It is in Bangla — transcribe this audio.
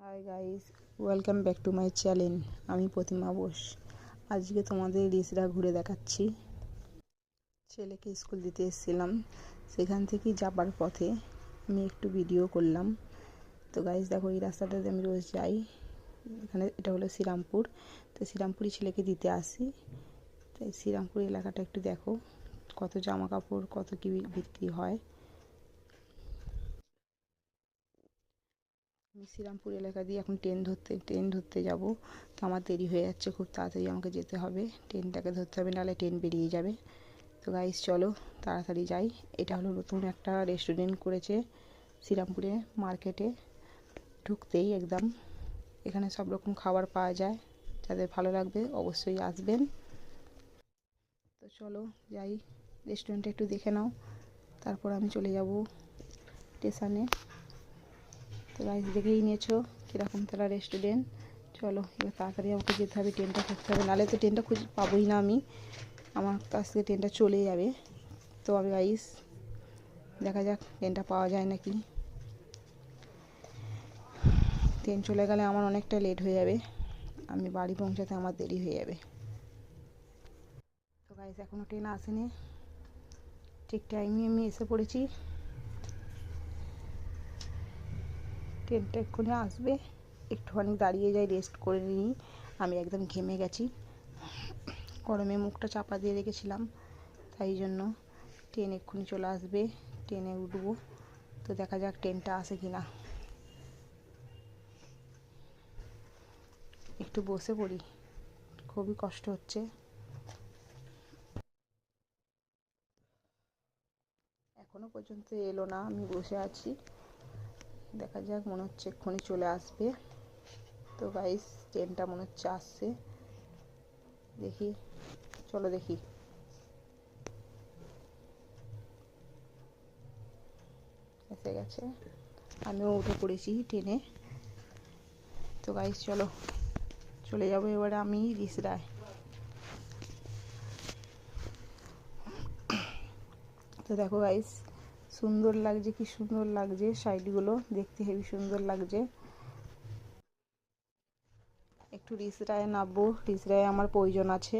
Hi guys, welcome back to my channel. আমি প্রতিমা বোস। আজকে তোমাদের রিসরা ঘুরে দেখাচ্ছি। ছেলেকে স্কুল দিতে এসেছিলাম, সেখান থেকে যাবার পথে আমি একটু ভিডিও করলাম। তো গাইস দেখো, এই রাস্তাটাতে আমি রোজ যাই। এখানে এটা হলো শ্রীরামপুর। তো শ্রীরামপুরই ছেলেকে দিতে আসি। তো এই শ্রীরামপুর এলাকাটা একটু দেখো, কত জামা কাপড়, কত কী বিক্রি হয়। আমি শ্রীরামপুর এলাকা দিয়ে এখন ট্রেন ধরতে যাব। তো আমার দেরি হয়ে যাচ্ছে, খুব তাড়াতাড়ি আমাকে যেতে হবে। ট্রেনটাকে ধরতে হবে, নাহলে ট্রেন বেরিয়ে যাবে। তো গাইস চলো তাড়াতাড়ি যাই। এটা হলো নতুন একটা রেস্টুরেন্ট করেছে শ্রীরামপুরে মার্কেটে ঢুকতেই একদম। এখানে সব রকম খাবার পাওয়া যায়, যাদের ভালো লাগবে অবশ্যই আসবেন। তো চলো যাই, রেস্টুরেন্টটা একটু দেখে নাও, তারপর আমি চলে যাব স্টেশনে। তো গাইস দেখেই নিয়েছো কীরকম তারা রেস্টুরেন্ট। চলো এবার তাড়াতাড়ি আমাকে যেতে হবে, ট্রেনটা ধরতে হবে, নাহলে তো ট্রেনটা খুঁজে পাবোই না আমি। আমার কাছ থেকে ট্রেনটা চলে যাবে। তো আমি গাইস দেখা যাক ট্রেনটা পাওয়া যায় নাকি। ট্রেন চলে গেলে আমার অনেকটা লেট হয়ে যাবে, আমি বাড়ি পৌঁছাতে আমার দেরি হয়ে যাবে। তো গাইস এখনও ট্রেন আসেনি, ঠিক টাইমে আমি এসে পড়েছি। ট্রেনটা এক্ষুনি আসবে, একটুখানি দাঁড়িয়ে যাই, রেস্ট করে নিই। আমি একদম ঘেমে গেছি, গরমে মুখটা চাপা দিয়ে রেখেছিলাম, তাই জন্য। ট্রেন এক্ষুনি চলে আসবে, ট্রেনে উঠবো। তো দেখা যাক ট্রেনটা আসে কি না। একটু বসে পড়ি, খুবই কষ্ট হচ্ছে। এখনো পর্যন্ত এলো না, আমি বসে আছি। দেখা যাক, মনে হচ্ছে এক্ষুনি চলে আসবে। তো গাইস ট্রেনটা মনে হচ্ছে আসছে, দেখি, চলো দেখি। এসে গেছে, আমিও উঠে পড়েছি ট্রেনে। তো গাইস চলো চলে যাবো এবারে আমি রিসরায়। তো দেখো গাইস, সুন্দর লাগছে, কি সুন্দর লাগছে, সাইডগুলো দেখতে হেবি সুন্দর লাগছে। একটু রিসরায় নামবো, রিসরায় আমার প্রয়োজন আছে।